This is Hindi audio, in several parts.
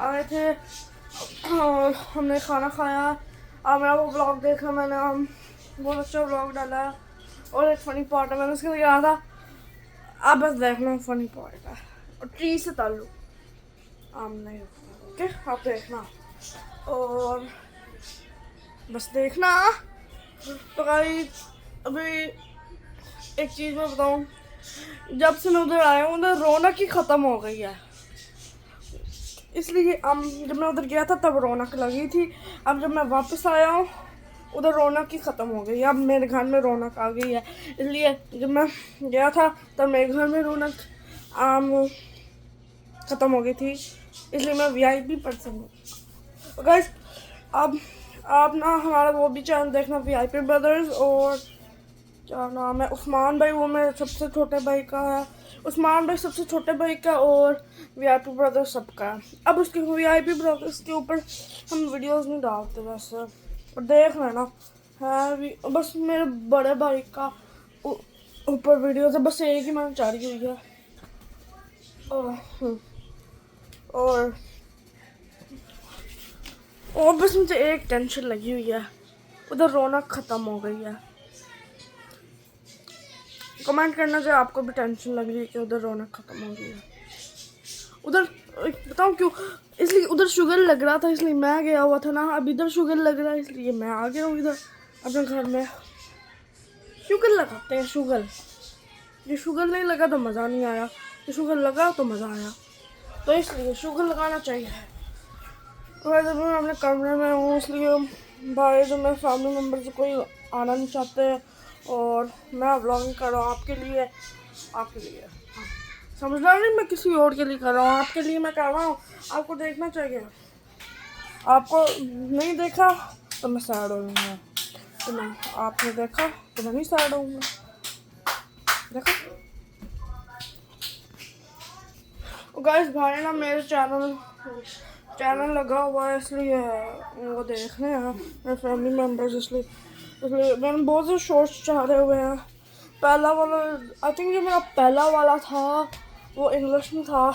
आए थे और हमने खाना खाया। अब मेरा वो ब्लॉग देखा मैंने, बहुत अच्छा ब्लॉग डाला है और एक फ़नी पार्ट है, मैंने उसके लिए कहा था आप बस देखना फ़नी पार्ट है और ट्री से ताल्लुक आम नहीं रखता। ओके आप देखना और बस देखना। तो भाई अभी एक चीज़ मैं बताऊँ, जब से मैं उधर आया हूँ उधर रौनक ही ख़त्म हो गई है, इसलिए जब मैं उधर गया था तब रौनक लगी थी। अब जब मैं वापस आया हूँ उधर रौनक ही ख़त्म हो गई है। अब मेरे घर में रौनक आ गई है, इसलिए जब मैं गया था तब मेरे घर में रौनक ख़त्म हो गई थी, इसलिए मैं वीआईपी पर्सन हूँ। तो गाइस अब आप ना हमारा वो भी चैनल देखना, वीआईपी ब्रदर्स, और क्या नाम है, उस्मान भाई, वो मेरे सबसे छोटे भाई का है। उस्मान भाई सबसे छोटे भाई का और वीआईपी ब्रदर्स सबका है। अब उसके वीआईपी ब्रदर्स के ऊपर हम वीडियोस नहीं डालते वैसे, पर देख लेना है बस मेरे बड़े भाई का ऊपर वीडियोस है, बस एक ही मैंने चारी हुई है। और बस मुझे एक टेंशन लगी हुई है, उधर रौनक ख़त्म हो गई है। कमेंट करना जो आपको भी टेंशन लग रही है कि उधर रौनक ख़त्म हो गई है। उधर बताऊँ क्यों, इसलिए उधर शुगर लग रहा था इसलिए मैं गया हुआ था ना, अब इधर शुगर लग रहा है इसलिए मैं आ गया हूँ इधर अपने घर में। शुगर लगाते हैं शुगर, ये शुगर नहीं लगा तो मज़ा नहीं आया, ये शुगर लगा तो मज़ा आया, तो इसलिए शुगर लगाना चाहिए। और जब मैं अपने कमरे में हूँ इसलिए भाई जो मेरे फैमिली मेम्बर से कोई आना नहीं चाहते और मैं व्लॉगिंग कर रहा हूँ आपके लिए। हाँ, समझ रहा नहीं, मैं किसी और के लिए कर रहा हूँ, आपके लिए मैं कर रहा हूँ। आपको देखना चाहिए, आपको नहीं देखा तो मैं सैड होऊंगा, तो मैं आपने देखा तो मैं नहीं सैड होऊंगा। देखा गाइस, भाई ना मेरे चैनल लगा हुआ है इसलिए वो देखने हैं मेरे फैमिली मेम्बर्स, इसलिए मैंने बहुत से शॉर्ट्स चाहे हुए हैं। पहला वाला आई थिंक जो मेरा पहला वाला था वो इंग्लिश में था,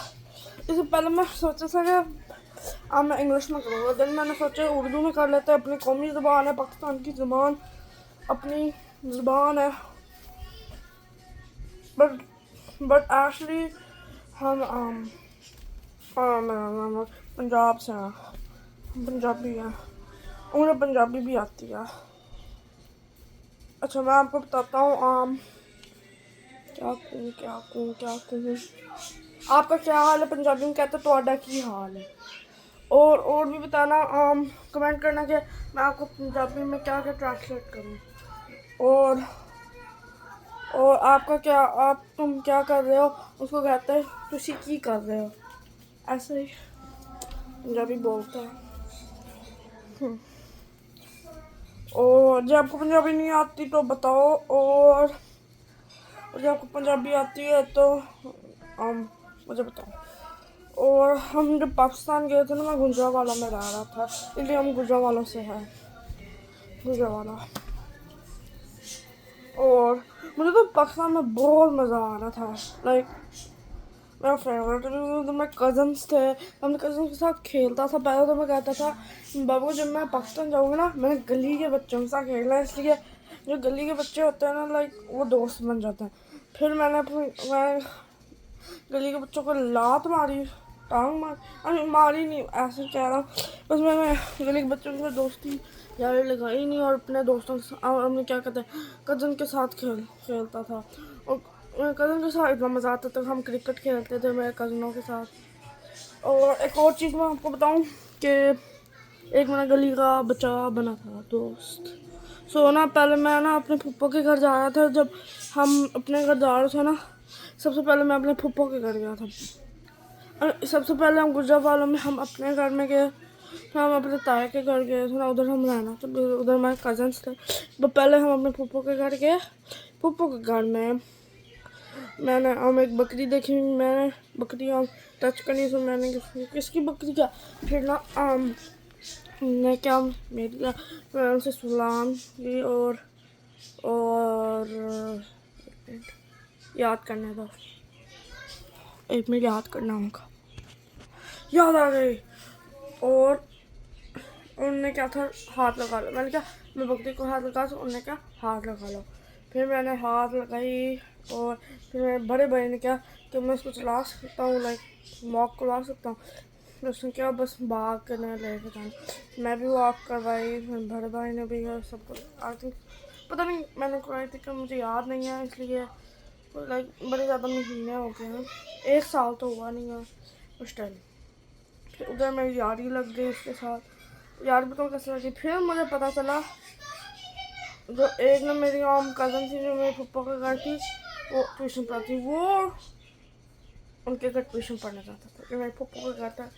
इससे पहले मैं सोचा था कि मैं इंग्लिश में करूँगा, देन मैंने सोचा उर्दू में कर लेते हैं, अपनी कौमी ज़बान है, पाकिस्तान की ज़बान अपनी ज़बान है। बट एक्चुअली हम पंजाब से हैं, पंजाबी हैं, मुझे पंजाबी भी आती है। अच्छा मैं आपको बताता हूँ क्या कहूँ आपका क्या हाल है, पंजाबी में कहते तो की हाल है। और भी बताना, कमेंट करना कि मैं आपको पंजाबी में क्या क्या ट्रांसलेट करूँ। और आपका क्या, तुम क्या कर रहे हो उसको कहते हैं तुसी की कर रहे हो, ऐसे ही पंजाबी बोलते हैं। और जब आपको पंजाबी नहीं आती तो बताओ, और जब आपको पंजाबी आती है तो मुझे बताओ। और हम जब पाकिस्तान गए थे ना, मैं गुजरांवाला में रह रहा था, इसलिए हम गुजरांवाला से हैं, गुजरांवाला। और मुझे तो पाकिस्तान में बहुत मज़ा आ रहा था, लाइक मेरा फेवरेट। तो मेरे कज़न्स थे, अपने कज़न्स के साथ खेलता था। पहले तो मैं कहता था बाबू जब मैं पाकिस्तान जाऊँगा ना मैंने गली के बच्चों के साथ खेलना है, इसलिए जो गली के बच्चे होते हैं ना लाइक वो दोस्त बन जाते हैं। फिर मैं गली के बच्चों को लात मारी, टांग मारी नहीं, ऐसे कह रहा हूँ, बस मैंने गली के बच्चों के साथ दोस्ती यारी लगाई नहीं और अपने दोस्तों के साथ हमने क्या कहते हैं कज़न के साथ खेलता था। और मेरे कज़न के साथ इतना मज़ा आता था, हम क्रिकेट खेलते थे मेरे कज़नों के साथ। और एक और चीज़ मैं आपको बताऊं कि एक मेरा गली का बच्चा बना था दोस्त। सो ना पहले मैं ना अपने फूफो के घर जा रहा था, जब हम अपने घर जा रहे थे ना सबसे पहले मैं अपने फूफो के घर गया था। सबसे पहले हम गुजरांवाला में हम अपने घर में गए, फिर हम अपने ताए के घर गए थे ना, उधर हम रहना था, उधर हमारे कज़न्स थे। तो पहले हम अपने फूफो के घर गए, फूफो के घर में मैंने एक बकरी देखी, मैंने बकरी टच करनी, तो मैंने किसकी बकरी का, फिर ना मैं क्या मेरी मैं उनसे सलाम की और याद करने दो, एक मिनट याद करना होगा, याद आ गई। और उन्होंने क्या था, हाथ लगा लो। मैंने कहा मैं बकरी को हाथ लगा, तो उन्होंने कहा हाथ लगा लो। फिर मैंने हाथ लगाई और फिर मेरे बड़े भाई ने कहा कि मैं उसको चला सकता हूँ, लाइक वॉक करवा सकता हूँ। फिर उसने क्या बस भाग कर लेके जाना। मैं भी वॉक करवाई, फिर बड़े भाई ने भी सबको। आई थिंक पता नहीं मैंने करवाई थी कि मुझे याद नहीं है, इसलिए लाइक बड़े ज़्यादा महीने हो गए हैं, 1 साल तो हुआ नहीं है उस टाइम। फिर उधर मेरी यारी लग गई उसके साथ। यार बताओ कैसे लगी। फिर मुझे पता चला जो एक ना मेरी कज़न थी जो मेरे पप्पा के घर थी, वो ट्यूशन पढ़ती, वो उनके घर ट्यूशन पढ़ने जाता था। ये मेरे पप्पा का घर था।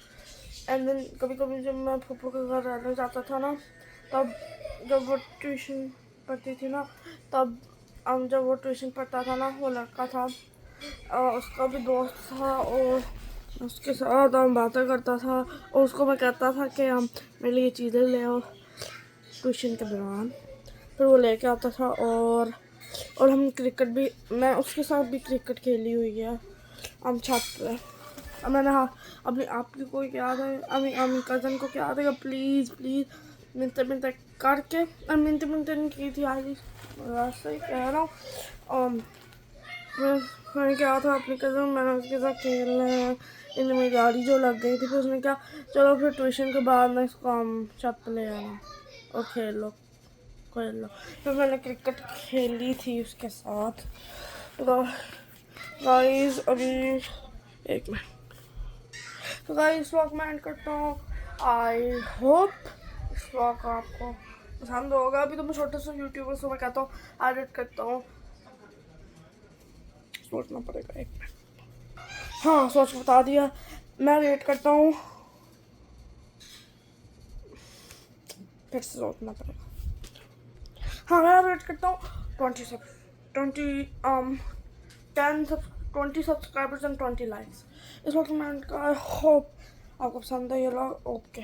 एंड देन कभी कभी जब मैं पप्पा के घर रहने जाता था ना, तब जब वो ट्यूशन पढ़ती थी ना, तब जब वो ट्यूशन पढ़ता था ना, वो लड़का था, उसका भी दोस्त था, और उसके साथ हम बातें करता था, और उसको मैं कहता था कि हम मेरे लिए चीज़ें ले आओ ट्यूशन के दौरान। फिर वो लेके आता था, और हम क्रिकेट भी, मैं उसके साथ भी क्रिकेट खेली हुई है हम छत पे। अब मैंने हाँ अपनी आपकी कोई याद है, अमी कज़न को क्या देगा, प्लीज़ प्लीज़ मिनते मिनते करके, मिनते मिनते नहीं की थी आज, वैसे ही कह रहा हूँ। मैंने क्या था अपनी कज़न, मैंने उसके साथ खेलना है, इनमें मेरी गाड़ी जो लग गई थी। फिर उसने कहा चलो फिर ट्यूशन के बाद ना इसको हम छत पे ले आना और खेल लो। फिर मैंने क्रिकेट खेली थी उसके साथ। तो गाइस अभी एक मिनट, तो गाइस व्लॉग मैं एंड करता हूँ। आई होप इस व्लॉग आपको पसंद होगा। अभी तो मैं छोटे से यूट्यूबर से मैं कहता हूँ एडिट करता हूँ, सोचना पड़ेगा एक मिनट। हाँ सोच बता दिया, मैं रेट करता हूँ, फिर से सोचना पड़ेगा। हाँ मैं रेट करता हूँ 20 सब्सक्राइबर्स एंड 20 लाइक्स। इस वक्त मैं आई होप आपको पसंद है ये व्लॉग। ओके।